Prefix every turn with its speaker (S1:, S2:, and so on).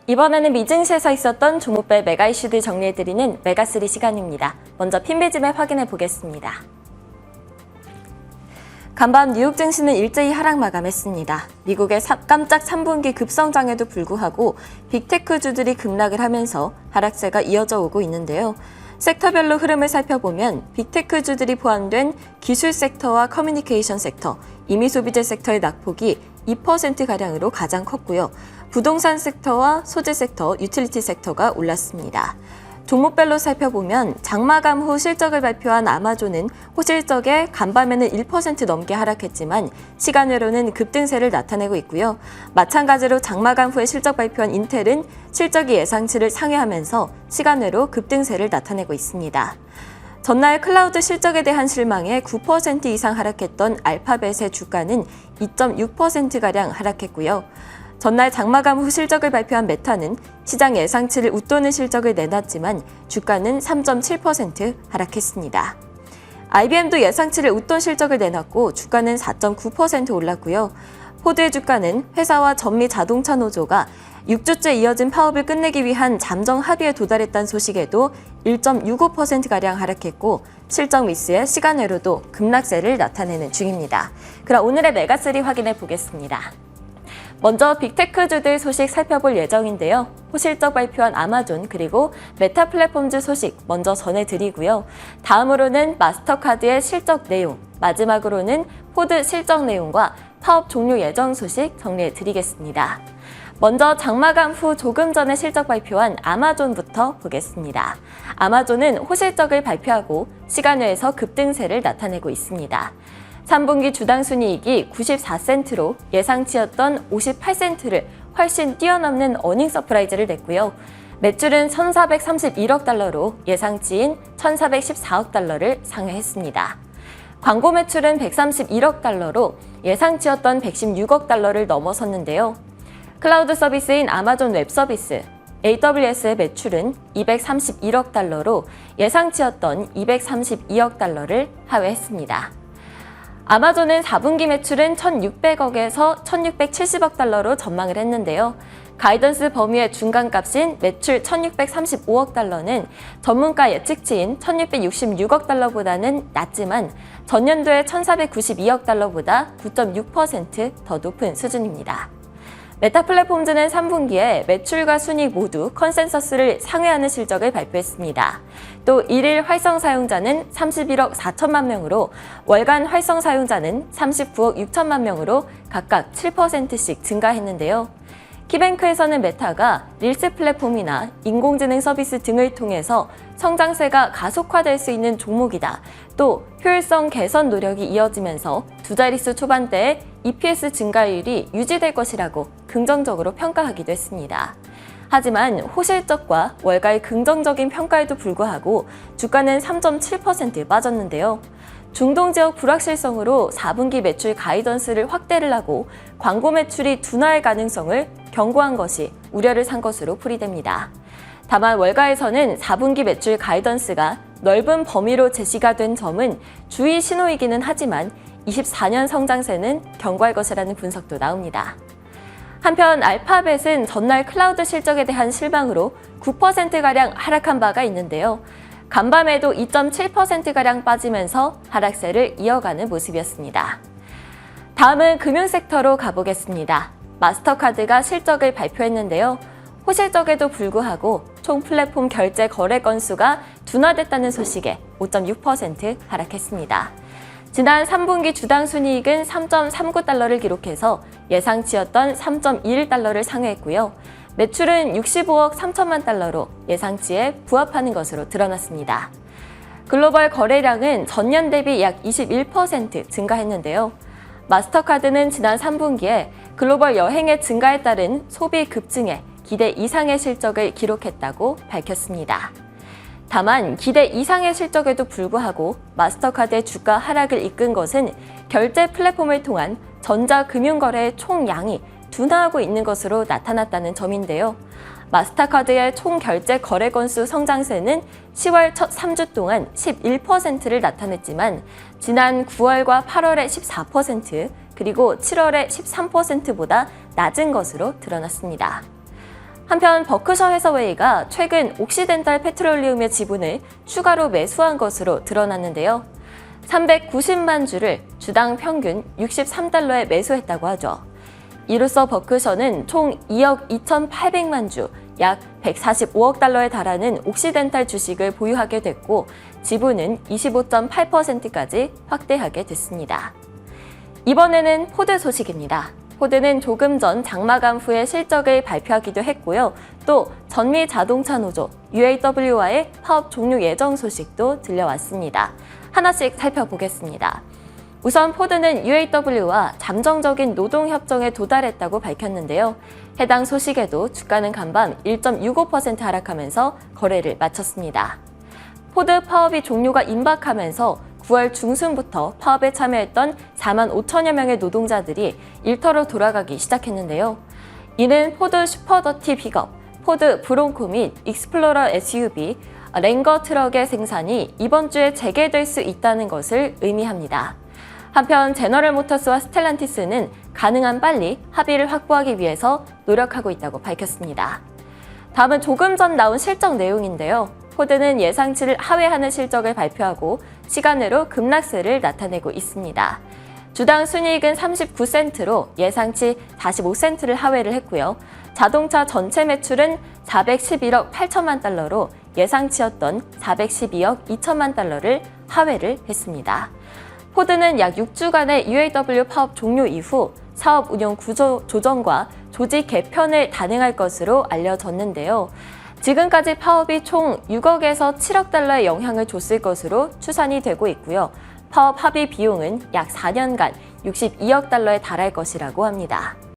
S1: 이번에는 미증시에서 있었던 종목별 메가 이슈들 정리해드리는 메가3 시간입니다. 먼저 핀비즘에 확인해 보겠습니다. 간밤 뉴욕 증시는 일제히 하락 마감했습니다. 미국의 깜짝 3분기 급성장에도 불구하고 빅테크주들이 급락을 하면서 하락세가 이어져 오고 있는데요. 섹터별로 흐름을 살펴보면 빅테크주들이 포함된 기술 섹터와 커뮤니케이션 섹터, 임의소비재 sek터의 낙폭이 2%가량으로 가장 컸고요. 부동산 섹터와 소재 섹터, 유틸리티 섹터가 올랐습니다. 종목별로 살펴보면 장마감 후 실적을 발표한 아마존은 호실적에 간밤에는 1% 넘게 하락했지만 시간외로는 급등세를 나타내고 있고요. 마찬가지로 장마감 후에 실적 발표한 인텔은 실적이 예상치를 상회하면서 시간외로 급등세를 나타내고 있습니다. 전날 클라우드 실적에 대한 실망에 9% 이상 하락했던 알파벳의 주가는 2.6%가량 하락했고요. 전날 장마감 후 실적을 발표한 메타는 시장 예상치를 웃도는 실적을 내놨지만 주가는 3.7% 하락했습니다. IBM도 예상치를 웃돈 실적을 내놨고 주가는 4.9% 올랐고요. 포드의 주가는 회사와 전미 자동차 노조가 6주째 이어진 파업을 끝내기 위한 잠정 합의에 도달했다는 소식에도 1.65%가량 하락했고 실적 미스에 시간외로도 급락세를 나타내는 중입니다. 그럼 오늘의 메가3 확인해 보겠습니다. 먼저 빅테크주들 소식 살펴볼 예정인데요. 호실적 발표한 아마존 그리고 메타 플랫폼즈 소식 먼저 전해드리고요. 다음으로는 마스터카드의 실적 내용, 마지막으로는 포드 실적 내용과 파업 종료 예정 소식 정리해드리겠습니다. 먼저 장마감 후 조금 전에 실적 발표한 아마존부터 보겠습니다. 아마존은 호실적을 발표하고 시간외에서 급등세를 나타내고 있습니다. 3분기 주당 순이익이 94센트로 예상치였던 58센트를 훨씬 뛰어넘는 어닝 서프라이즈를 냈고요. 매출은 1,431억 달러로 예상치인 1,414억 달러를 상회했습니다. 광고 매출은 131억 달러로 예상치였던 116억 달러를 넘어섰는데요. 클라우드 서비스인 아마존 웹 서비스, AWS의 매출은 231억 달러로 예상치였던 232억 달러를 하회했습니다. 아마존은 4분기 매출은 1,600억에서 1,670억 달러로 전망을 했는데요. 가이던스 범위의 중간값인 매출 1,635억 달러는 전문가 예측치인 1,666억 달러보다는 낮지만 전년도의 1,492억 달러보다 9.6% 더 높은 수준입니다. 메타 플랫폼즈는 3분기에 매출과 순이익 모두 컨센서스를 상회하는 실적을 발표했습니다. 또 1일 활성 사용자는 31억 4천만 명으로 월간 활성 사용자는 39억 6천만 명으로 각각 7%씩 증가했는데요. 키뱅크에서는 메타가 릴스 플랫폼이나 인공지능 서비스 등을 통해서 성장세가 가속화될 수 있는 종목이다. 또 효율성 개선 노력이 이어지면서 두 자릿수 초반대에 EPS 증가율이 유지될 것이라고 긍정적으로 평가하기도 했습니다. 하지만 호실적과 월가의 긍정적인 평가에도 불구하고 주가는 3.7% 빠졌는데요. 중동 지역 불확실성으로 4분기 매출 가이던스를 확대를 하고 광고 매출이 둔화할 가능성을 경고한 것이 우려를 산 것으로 풀이됩니다. 다만 월가에서는 4분기 매출 가이던스가 넓은 범위로 제시가 된 점은 주의 신호이기는 하지만 24년 성장세는 견고할 것이라는 분석도 나옵니다. 한편 알파벳은 전날 클라우드 실적에 대한 실망으로 9%가량 하락한 바가 있는데요. 간밤에도 2.7%가량 빠지면서 하락세를 이어가는 모습이었습니다. 다음은 금융섹터로 가보겠습니다. 마스터카드가 실적을 발표했는데요. 호실적에도 불구하고 총 플랫폼 결제 거래 건수가 둔화됐다는 소식에 5.6% 하락했습니다. 지난 3분기 주당 순이익은 3.39달러를 기록해서 예상치였던 3.21달러를 상회했고요. 매출은 65억 3천만 달러로 예상치에 부합하는 것으로 드러났습니다. 글로벌 거래량은 전년 대비 약 21% 증가했는데요. 마스터카드는 지난 3분기에 글로벌 여행의 증가에 따른 소비 급증에 기대 이상의 실적을 기록했다고 밝혔습니다. 다만 기대 이상의 실적에도 불구하고 마스터카드의 주가 하락을 이끈 것은 결제 플랫폼을 통한 전자금융거래의 총량이 둔화하고 있는 것으로 나타났다는 점인데요. 마스터카드의 총 결제 거래 건수 성장세는 10월 첫 3주 동안 11%를 나타냈지만 지난 9월과 8월에 14% 그리고 7월에 13%보다 낮은 것으로 드러났습니다. 한편 버크셔 해서웨이가 최근 옥시덴탈 페트롤리움의 지분을 추가로 매수한 것으로 드러났는데요. 390만 주를 주당 평균 63달러에 매수했다고 하죠. 이로써 버크셔는 총 2억 2,800만 주, 약 145억 달러에 달하는 옥시덴탈 주식을 보유하게 됐고 지분은 25.8%까지 확대하게 됐습니다. 이번에는 포드 소식입니다. 포드는 조금 전 장마감 후에 실적을 발표하기도 했고요. 또 전미 자동차 노조 UAW와의 파업 종료 예정 소식도 들려왔습니다. 하나씩 살펴보겠습니다. 우선 포드는 UAW와 잠정적인 노동협정에 도달했다고 밝혔는데요. 해당 소식에도 주가는 간밤 1.65% 하락하면서 거래를 마쳤습니다. 포드 파업이 종료가 임박하면서 9월 중순부터 파업에 참여했던 4만 5천여 명의 노동자들이 일터로 돌아가기 시작했는데요. 이는 포드 슈퍼더티 픽업, 포드 브론코 및 익스플로러 SUV, 랭거 트럭의 생산이 이번 주에 재개될 수 있다는 것을 의미합니다. 한편 제너럴모터스와 스텔란티스는 가능한 빨리 합의를 확보하기 위해서 노력하고 있다고 밝혔습니다. 다음은 조금 전 나온 실적 내용인데요. 포드는 예상치를 하회하는 실적을 발표하고 시간으로 급락세를 나타내고 있습니다. 주당 순이익은 39센트로 예상치 45센트를 하회를 했고요. 자동차 전체 매출은 411억 8천만 달러로 예상치였던 412억 2천만 달러를 하회를 했습니다. 포드는 약 6주간의 UAW 파업 종료 이후 사업 운영 구조 조정과 조직 개편을 단행할 것으로 알려졌는데요. 지금까지 파업이 총 6억에서 7억 달러의 영향을 줬을 것으로 추산이 되고 있고요. 파업 합의 비용은 약 4년간 62억 달러에 달할 것이라고 합니다.